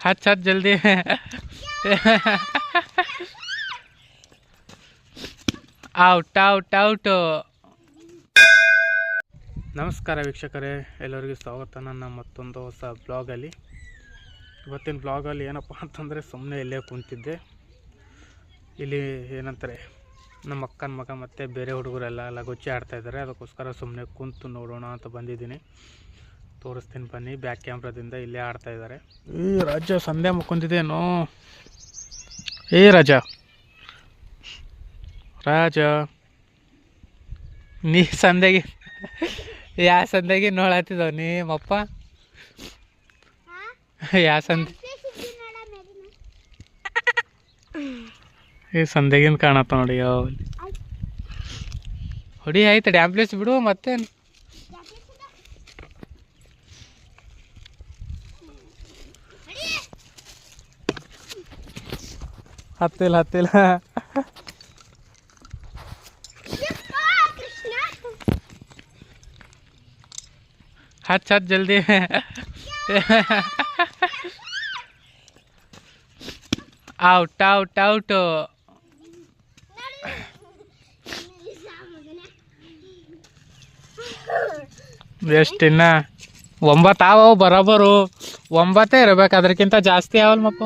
ಹಚ್ ಹಚ್ ಜಲ್ದಿ. Out out out. ನಮಸ್ಕಾರ ವೀಕ್ಷಕರೇ, ಎಲ್ಲರಿಗೂ ಸ್ವಾಗತ ನನ್ನ ಮತ್ತೊಂದು ಹೊಸ ಬ್ಲಾಗಲ್ಲಿ. ಇವತ್ತಿನ ಬ್ಲಾಗಲ್ಲಿ ಏನಪ್ಪ ಅಂತಂದರೆ ಸುಮ್ಮನೆ ಇಲ್ಲೇ ಕುಂತಿದ್ದೆ. ಇಲ್ಲಿ ಏನಂತಾರೆ ನಮ್ಮ ಅಕ್ಕನ ಮಗ ಮತ್ತು ಬೇರೆ ಹುಡುಗರೆಲ್ಲ ಲಗೋಚಿ ಆಡ್ತಾಯಿದ್ದಾರೆ. ಅದಕ್ಕೋಸ್ಕರ ಸುಮ್ಮನೆ ಕುಂತು ನೋಡೋಣ ಅಂತ ಬಂದಿದ್ದೀನಿ. ತೋರಿಸ್ತೀನಿ ಬನ್ನಿ. ಬ್ಯಾಕ್ ಕ್ಯಾಮ್ರಾದಿಂದ ಇಲ್ಲೇ ಆಡ್ತಾಯಿದ್ದಾರೆ. ಈ ರಾಜ ಸಂಧ್ಯಾ ಮುಕ್ಕೊಂದಿದ್ದೇನೋ. ಏ ರಾಜ ರಾಜ ನೀ ಸಂಧ್ಯಾಗೆ ಯಾವ ಸಂಧ್ಯಾಗೆ ನೋಡತ್ತಿದ್ದವ ನೀಮ್ಮಪ್ಪ? ಯಾವ ಸಂಧೆ? ಈ ಸಂಧ್ಯಾಗಿಂದ ಕಾಣತ್ತ ನೋಡಿ. ಯಾವ ಹೊಡಿ ಆಯ್ತು, ಡ್ಯಾಂಪ್ಲೇಸ್ ಬಿಡು ಮತ್ತೇನು. ಹತ್ತಿಲ್ಲ ಹಚ್ ಹಚ್ ಜಲ್ದಿ. Out out out. ಎಷ್ಟಿನ್ನ 9 ಆವವು ಬರೋಬರು. 9 ಇರ್ಬೇಕು, ಅದಕ್ಕಿಂತ ಜಾಸ್ತಿ ಅವಲ್ ಮಪ್ಪ.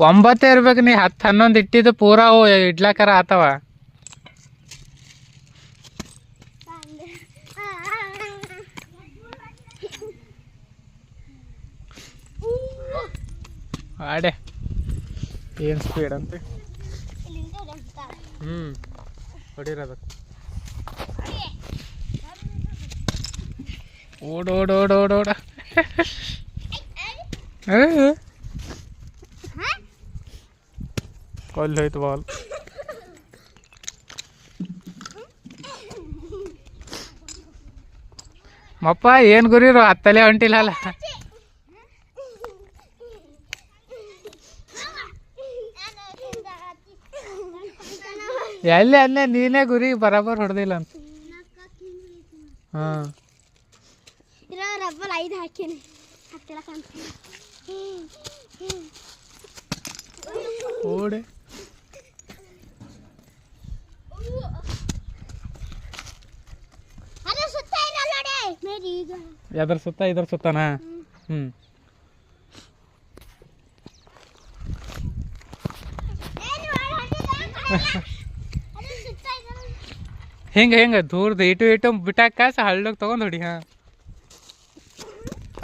ಒಂಬತ್ತೇ ಇರ್ಬೇಕು. ನೀ 10-11 ಇಟ್ಟಿದ್ದು ಪೂರಾ ಇಡ್ಲಾಕರ ಆತವ. ಆಡೆ ಏನು ಸ್ಪೀಡ್ ಅಂತೆ. ಹೊಡಿರೋದಕ್ಕೆ ಓಡೋಡ ಅಲ್ಲಿ ಹೋಯ್ತು ಬಾಲ್. ಮಪ್ಪ ಏನು ಗುರಿರು ಹತ್ತಲೇ ಹೊಂಟಿಲ್ಲ. ಎಲ್ಲಿ ಅಲ್ಲೇ ನೀನೇ ಗುರಿ ಬರಾಬರ್ ಹೊಡೆದಿಲ್ಲ ಅಂತ. ಹಾಂ ಓಡೆ. ಎದ್ರ ಸುತ್ತ ಇದ್ರ ಸುತ್ತನಾ? ಹಿಂಗೆ ದೂರದ ಇಟು ಬಿಟ್ಟಾಕ ಹಳ್ಳಕ್ಕೆ ತೊಗೊಂಡು ಹೊಡಿ. ಹಾಂ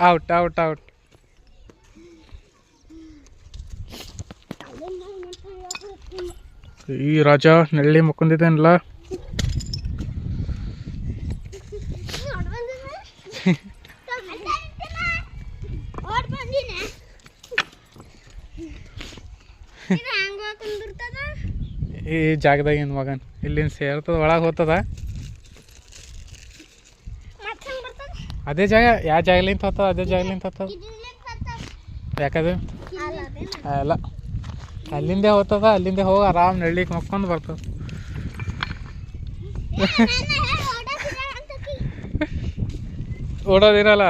ಔಟ್ ಔಟ್ ಔಟ್. ಈ ರಾಜ ನೆಳ್ಳಿ ಮುಕ್ಕೊಂಡಿದ್ದೇನಲ್ಲ. ಈ ಜಾಗದಾಗಿನ ಮಗನ್ ಇಲ್ಲಿಂದ ಸೇರ್ತದ, ಒಳಗೆ ಹೋಗ್ತದ. ಅದೇ ಜಾಗ, ಯಾವ ಜಾಗಲಿಂತ ಹೋಗ್ತದ ಅದೇ ಜಾಗಲಿಂತ ಹೋಗ್ತದ. ಯಾಕದು ಅಲ್ಲ, ಅಲ್ಲಿಂದೇ ಹೋಗ್ತದ. ಅಲ್ಲಿಂದ ಹೋಗಿ ಆರಾಮ್ ನೆಳ್ಳಿಗೆ ಮಕ್ಕೊಂಡು ಬರ್ತದ. ಓಡೋದಿರಲ್ಲ.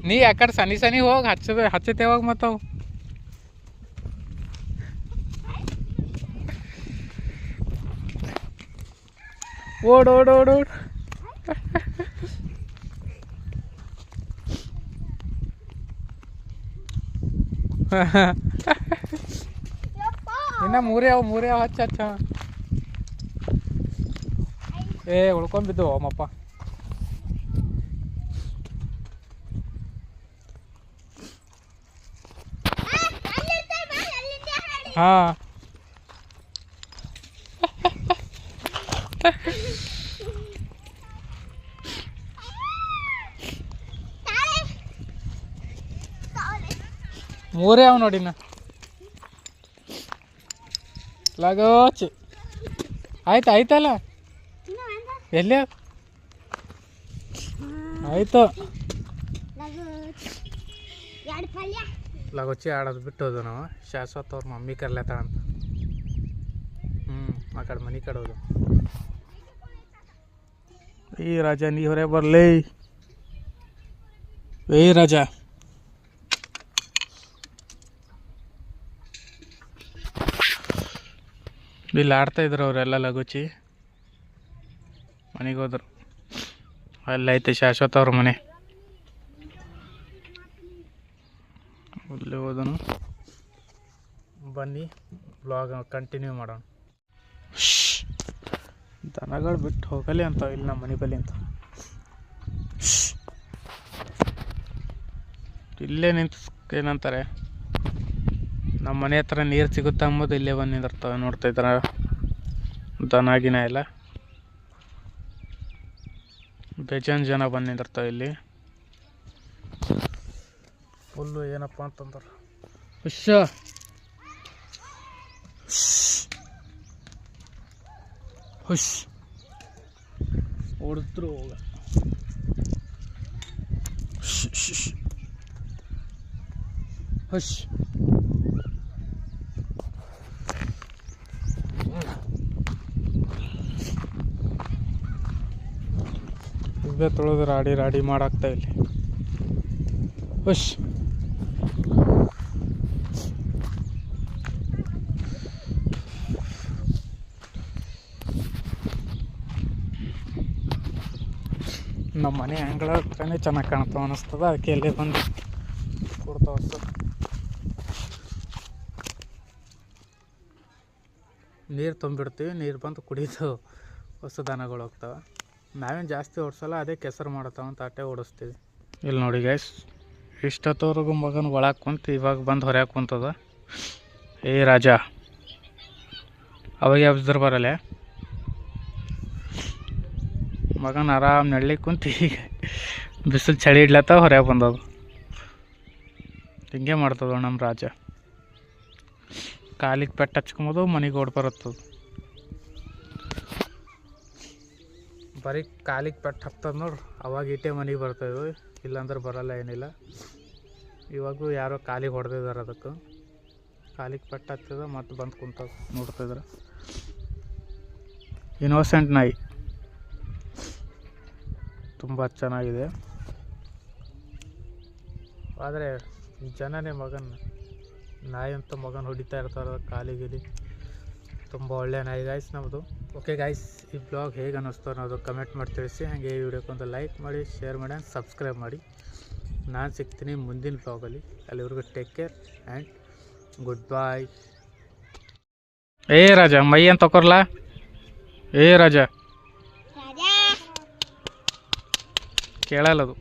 ನೀ ಯಾಕಡೆ ಸನಿ ಹೋಗಿ ಹಚ್ಚತೆ ಹೋಗಿ ಮತ್ತವು. ಓಡ್ ಇನ್ನ ಮೂರೇ ಅವ ಹಚ್ಚ. ಏ ಉಳ್ಕೊಂಡ್ಬಿದ್ದು ಅಮ್ಮಪ್ಪ. ಹಾಂ ಮೂರೇ ಅವ ನೋಡಿನ. ಲಗೋಚಿ ಆಯ್ತಲ್ಲ. ಎಲ್ಲಿ ಆಯ್ತು. ಲಗೋಚಿ ಆಡೋದು ಬಿಟ್ಟೋದು ನಾವು. ಶಾಶ್ವತ ಅವ್ರ ಮಮ್ಮಿ ಕರ್ಲೇತಾಳ ಅಂತ. ಆ ಕಡೆ ಮನೆ ಕಡೆ ಹೋದು. ಏ ರಾಜ ನೀ ಹೊರಗೆ ಬರಲೇ. ಏ ರಾಜ ಇಲ್ಲಿ ಆಡ್ತಾಯಿದ್ರು ಅವರೆಲ್ಲ ಲಗುಚಿ. ಮನೆಗೆ ಹೋದ್ರು. ಅಲ್ಲೈತೆ ಶಾಶ್ವತ ಅವ್ರ ಮನೆ. ಅಲ್ಲಿ ಹೋದನು. ಬನ್ನಿ ಬ್ಲಾಗ್ ಕಂಟಿನ್ಯೂ ಮಾಡೋಣ. ದನಗಳು ಬಿಟ್ಟು ಹೋಗಲಿ ಅಂತ ಇಲ್ಲಿ ನಮ್ಮ ಮನೆ ಬಲಿ ಅಂತ ಇಲ್ಲೇ ನಿಂತು ಏನಂತಾರೆ ನಮ್ಮ ಮನೆ ಹತ್ರ ನೀರು ಸಿಗುತ್ತಾ ಅಂಬೋದು ಇಲ್ಲೇ ಬಂದು ನಿಂದಿರ್ತವೆ. ನೋಡ್ತಾ ಇದ್ರ ದನಾಗಿನ ಎಲ್ಲ ಬೇಜಾನ್ ಜನ ಬಂದು ನಿಂದಿರ್ತವೆ ಇಲ್ಲಿ. ಫುಲ್ಲು ಏನಪ್ಪ ಅಂತಂದ್ರೆ ಹುಷ್ ಹೊಡೆದ್ರು ಹೋಗ. ಹುಷ್ ಇದೇ ತೊಳೆದು ರಾಡಿ ಮಾಡಾಕ್ತಾ ಇಲ್ಲಿ. ಹುಷ್ ನಮ್ಮ ಮನೆ ಅಂಗಳ ಹತ್ರನೇ ಚೆನ್ನಾಗಿ ಕಾಣ್ತಾವ ಅನ್ನಿಸ್ತದ. ಅದಕ್ಕೆ ಎಲ್ಲೇ ಬಂದು ಕೊಡ್ತಾವ ಸರ್. ನೀರು ತುಂಬಿಡ್ತೀವಿ, ನೀರು ಬಂದು ಕುಡಿದು ಹೊಸ ದನಗಳು ಹೋಗ್ತವೆ. ನಾವೇನು ಜಾಸ್ತಿ ಓಡಿಸಲ್ಲ, ಅದೇ ಕೆಸರು ಮಾಡ್ತಾವ ಅಂತ ಅಟ್ಟೆ ಓಡಿಸ್ತೀವಿ. ಇಲ್ಲಿ ನೋಡಿ ಗೈಸ್, ಇಷ್ಟೊತ್ತವರೆಗೂ ಮಗನ ಒಳಗೆ ಕುಂತು ಇವಾಗ ಬಂದು ಹೊರ್ಯಾಕೆ ಕುಂತದ. ಏ ರಾಜ ಅವಾಗ ಅಬ್ಸರ್ ಬರಲ್ಲ. ಮಗನ ಆರಾಮ್ ನೆಳ್ಳಿ ಕುಂತು ಈಗ ಬಿಸಿಲು ಚಳಿ ಇಡ್ಲತ್ತ ಹೊರ್ಯಾಗ ಬಂದದು. ಹಿಂಗೆ ಮಾಡ್ತದ ನಮ್ಮ ರಾಜ. ಕಾಲಿಗೆ ಪೆಟ್ಟು ಹಚ್ಕೊಂಬೋದು, ಮನೆಗೆ ಓಡಿ ಬರುತ್ತದು. ಬರೀ ಕಾಲಿಗೆ ಪೆಟ್ಟು ಹತ್ತದ ನೋಡ್ರಿ, ಅವಾಗ ಇಟ್ಟೆ ಮನೆಗೆ ಬರ್ತಾಯಿದ್ವು. ಇಲ್ಲಾಂದ್ರೆ ಬರಲ್ಲ, ಏನಿಲ್ಲ. ಇವಾಗೂ ಯಾರೋ ಕಾಲಿಗೆ ಹೊಡೆದಿದ್ದಾರೆ. ಅದಕ್ಕೆ ಕಾಲಿಗೆ ಪೆಟ್ಟು ಹತ್ತದ ಮತ್ತು ಬಂದು ಕುಂತದ. ನೋಡ್ತಿದ್ರೆ ಇನ್ನೋಸೆಂಟ್ ನಾಯಿ ತುಂಬ ಚೆನ್ನಾಗಿದೆ. ಆದರೆ ಜನನೇ ನಾಯಿ ಅಂತ ಮಗನ ಹೊಡಿತಾ ಇರ್ತಾರೆ ಕಾಲಿಗಿಲಿ. ತುಂಬ ಒಳ್ಳೆಯ ನಾಯಿ ಗಾಯ್ಸ್ ನಮ್ಮದು. ಓಕೆ ಗಾಯ್ಸ್, ಈ ಬ್ಲಾಗ್ ಹೇಗೆ ಅನ್ನಿಸ್ತು ಅನ್ನೋದು ಕಮೆಂಟ್ ಮಾಡಿ ತಿಳಿಸಿ. ಹಾಗೆ ಈ ವಿಡಿಯೋಕ್ಕೊಂದು ಲೈಕ್ ಮಾಡಿ, ಶೇರ್ ಮಾಡಿ, ಸಬ್ಸ್ಕ್ರೈಬ್ ಮಾಡಿ. ನಾನು ಸಿಗ್ತೀನಿ ಮುಂದಿನ ಬ್ಲಾಗಲ್ಲಿ. ಅಲ್ಲಿವರೆಗೂ ಟೇಕ್ ಕೇರ್ ಆ್ಯಂಡ್ ಗುಡ್ ಬಾಯ್. ಏ ರಾಜ ಮೈ ಅಂತ ತಕೊರ್ಲಾ. ಏ ರಾಜ ಕೇಳಲ್ಲದು.